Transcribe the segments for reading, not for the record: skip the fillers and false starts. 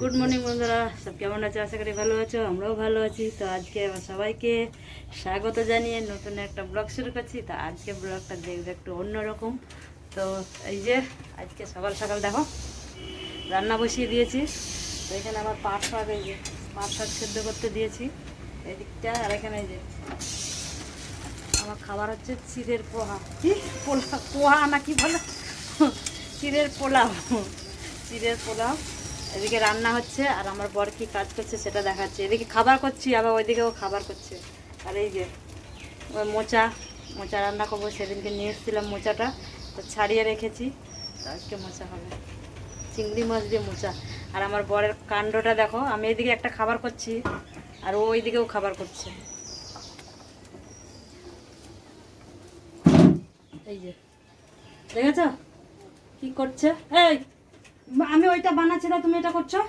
Good morning বন্ধুরা, সব কেমন আছে? আশা করি ভালো আছো, আমরাও ভালো আছি। তো আজকে আমার সবাইকে স্বাগত জানিয়ে নতুন একটা ব্লগ শুরু করছি। তো আজকে ব্লগটা দেখবে একটু অন্যরকম। তো এই যে আজকে সকাল সকাল দেখো রান্না বসিয়ে দিয়েছি। তো এখানে আমার পাট শাক, এই যে পাট শাক সেদ্ধ করতে দিয়েছি এই দিকটা। আর এখানে এই যে আমার খাবার হচ্ছে চিড়ের পোহা, কি পোলা পোহা না কি বলো, চিড়ের পোলাও, চিড়ের পোলাও। এদিকে রান্না হচ্ছে আর আমার বর কি কাজ করছে সেটা দেখাচ্ছে। এদিকে খাবার করছি, আবার ওইদিকেও খাবার করছে। আর এই যে ওই মোচা মোচা রান্না করবো, সেদিনকে নিয়ে এসেছিলাম মোচাটা, তো ছাড়িয়ে রেখেছি। তো আজকে মোচা হবে, চিংড়ি মাছ দিয়ে মোচা। আর আমার বরের কাণ্ডটা দেখো, আমি এদিকে একটা খাবার করছি আর ও ওইদিকেও খাবার করছে। এই যে দেখেছ কি করছে? এই আমি ওইটা বানাচ্ছি না, তুমি এটা করছো?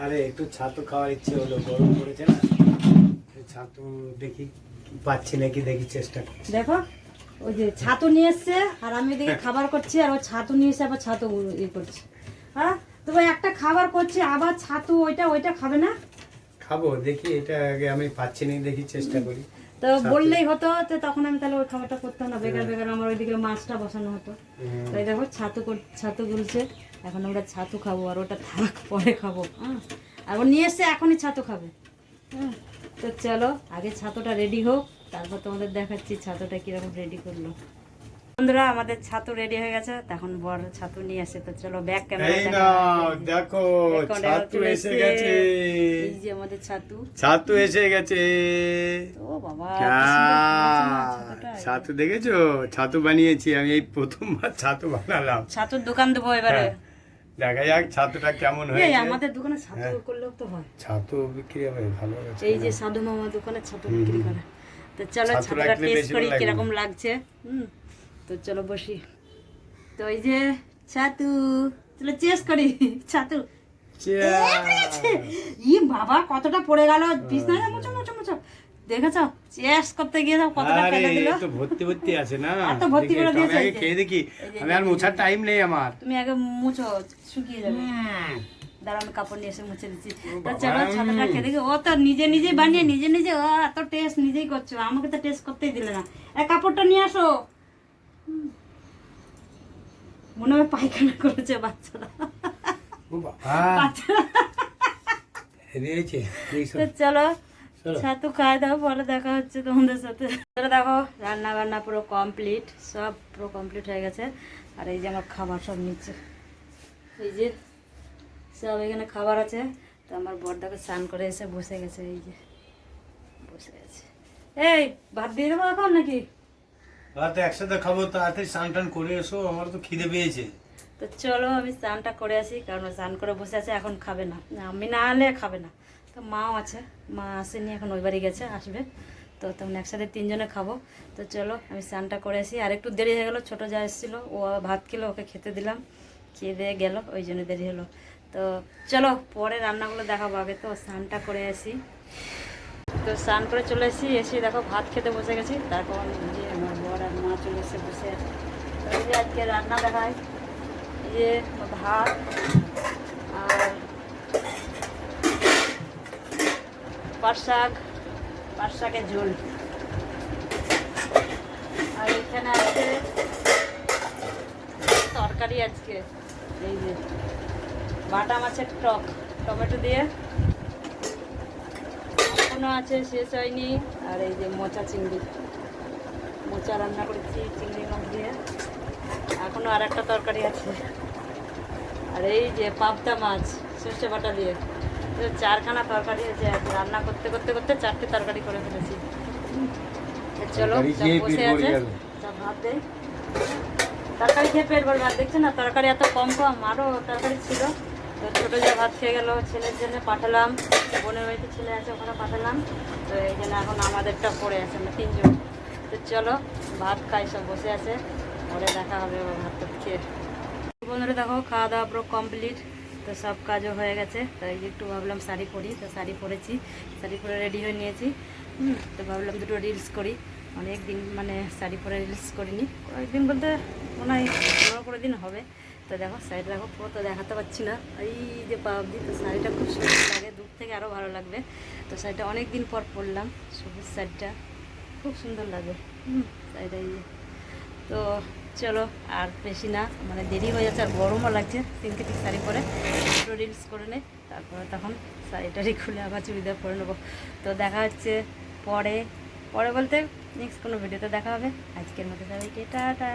আরে একটু ছাতু খাওয়ার ইচ্ছে হলো, গরম পড়েছে না, ছাতু দেখি পাচ্ছি নাকি, দেখি চেষ্টা করছি। দেখো ওই যে ছাতু নিয়ে এসছে আর আমি এদিকে খাবার করছি, আর ও ছাতু নিয়ে এসে আবার ছাতু ইয়ে করছে। হ্যাঁ তো ভাই একটা খাবার করছি আবার ছাতু, ওইটা ওইটা খাবে না? খাবো, দেখি এটা আগে আমি পাচ্ছি না, দেখি চেষ্টা করি। তো বললেই হতো, তো তখন আমি তাহলে ওই খাবারটা করতাম না, বেকার বেকার আমার ওইদিকে মাছটা বসানো হতো। তাই দেখো ছাতু গুলছে, এখন আমরা ছাতু খাবো, আর ওটা থাক পরে খাবো। হ্যাঁ আর ও নিয়ে এসছে এখনই ছাতু খাবে। হ্যাঁ তো চলো আগে ছাতুটা রেডি হোক, তারপর তোমাদের দেখাচ্ছি ছাতুটা কিরকম রেডি করলো। বন্ধুরা আমাদের ছাতু রেডি হয়ে গেছে, তখন বড় ছাতু নিয়ে আসে। তো চলো ব্যাক ক্যামেরা দেখো ছাতু এসে গেছে, এই যে আমাদের ছাতু ছাতু এসে গেছে। ও বাবা ছাতু দেখেছো? ছাতু বানিয়েছি আমি, এই প্রথমবার ছাতু বানালাম। ছাতুর দোকান দেবো এবারে, দেখা যাক ছাতুটা কেমন এই হয়েছে। আমাদের দোকানে ছাতু করলেও তো হয়, ছাতু বিক্রি হবে ভালো আছে। এই যে সাধু মামা দোকানে ছাতু বিক্রি করে। তো চলো ছাতুটা টেস্ট করি কিরকম লাগছে। তো চলো বসি। তো এই যে ছাতু, চলো টেস্ট করি ছাতু। ই বাবা কতটা পড়ে গেল, বিছনা মুছো মুছো মুছো। দেখেছো চেস করতে গিয়ে কতটা ফেলে দিল। তো ভর্তি ভর্তি আছে না, এত ভর্তি করে দিয়েছে। আগে খেয়ে দেখি, আমি আর মোছার টাইম নেই আমার। তুমি আগে মুছো, শুকিয়ে যাবে। দাঁড়ান কাপড় নিয়ে এসে মুছে দিচ্ছি। তো চলো ছাতুটা খেয়ে দেখি। ও তো নিজে নিজে বানিয়ে নিজে নিজে ও এত টেস্ট নিজেই করছো, আমাকে তো টেস্ট করতেই দিলে না। কাপড়টা নিয়ে আসো। মনে হয় পায়খানা করেছে বাচ্চারা। তো চলো ছাতু খাই দাও, পরে দেখা হচ্ছে তোমাদের সাথে। দেখো রান্না বান্না পুরো কমপ্লিট, সব পুরো কমপ্লিট হয়ে গেছে। আর এই যে আমার খাবার সব নিচ্ছে, এই যে সব এখানে খাবার আছে। তো আমার বড়দাকে স্নান করে এসে বসে গেছে, এই যে বসে গেছে। এই ভাত দিয়ে দেবো এখন নাকি? ভাত একসাথে খাবো, তাড়াতাড়ি স্নান টান করে এসো, আমার তো খিদে পেয়েছে। তো চলো আমি স্নানটা করে আসি, কারণ স্নান করে বসে আছে, এখন খাবে না, আমি না হলে খাবে না। তো মাও আছে, মা আসেনি এখন, ওই বাড়ি গেছে, আসবে। তো তখন একসাথে তিনজনে খাবো। তো চলো আমি স্নানটা করে আসি। আর একটু দেরি হয়ে গেলো, ছোটো যা এসেছিলো ও ভাত খেলো, ওকে খেতে দিলাম, খেয়ে দিয়ে গেলো, ওই জন্য দেরি হলো। তো চলো পরে রান্নাগুলো দেখাবো, আগে তো স্নানটা করে আসি। তো স্নান করে চলে এসেছি, এসে দেখো ভাত খেতে বসে গেছি। তারপর যে আমার বর আর মা চলে এসে বসে আছে। তো এই যে আজকে রান্না দেখায়, এই যে ভাত আর পাট শাকের ঝোল। আর এখানে আছে তরকারি আজকে, এই যে বাটা মাছের টক, টমেটো দিয়ে এখনো আছে, শেষ হয়নি। আর এই যে মোচা চিংড়ি, মোচা রান্না করেছি চিংড়ি মাছ দিয়ে, এখনো আর একটা তরকারি আছে। আর এই যে পাবদা মাছ সর্ষে বাটা দিয়ে, তো 4খানা তরকারি আছে। রান্না করতে করতে করতে 4টে তরকারি করে ফেলেছি। চলো সব বসে আছে, সব ভাত দেয়। তরকারি খেয়ে পেট ভরবে। আর দেখছো না তরকারি এত কম কম, আরও তরকারি ছিল। তো ছোটো যা ভাত খেয়ে গেল, ছেলের জন্য পাঠালাম, বোনের বাড়িতে ছেলে আছে ওখানে পাঠালাম। তো এই জন্য এখন আমাদেরটা পড়ে আছে, আমরা তিনজন। তো চলো ভাত খাই, সব বসে আছে, পরে দেখা হবে ভাত খেয়ে। বন্ধুরা দেখো খাওয়া দাওয়া পুরো কমপ্লিট, তো সব কাজও হয়ে গেছে। তো এই যে একটু ভাবলাম শাড়ি পরি, তো শাড়ি পরেছি, শাড়ি পরে রেডি হয়ে নিয়েছি। তো ভাবলাম দুটো রিলস করি, অনেক দিন মানে শাড়ি পরে রিলস করিনি, কয়েকদিন বলতে মনে হয় 15 দিন হবে। তো তো দেখো শাড়িটা দেখো, পুরো তো দেখাতে পারছি না, এই যে পাবদি, তো শাড়িটা খুব সুন্দর লাগে, দূর থেকে আরও ভালো লাগবে। তো শাড়িটা অনেক দিন পর পরলাম, সবুজ শাড়িটা খুব সুন্দর লাগে। শাড়িটা এই যে। তো চলো আর বেশি না, মানে দেরি হয়ে যাচ্ছে আর গরমও লাগছে, সিনথেটিক শাড়ি পরে একটু রিলস করে নে, তারপরে তখন শাড়িটারি খুলে আবার চুড়িদার পরে নেবো। তো দেখা হচ্ছে পরে, পরে বলতে নেক্সট কোনো ভিডিওতে দেখা হবে। আজকের মতো সবাইকে টাটা।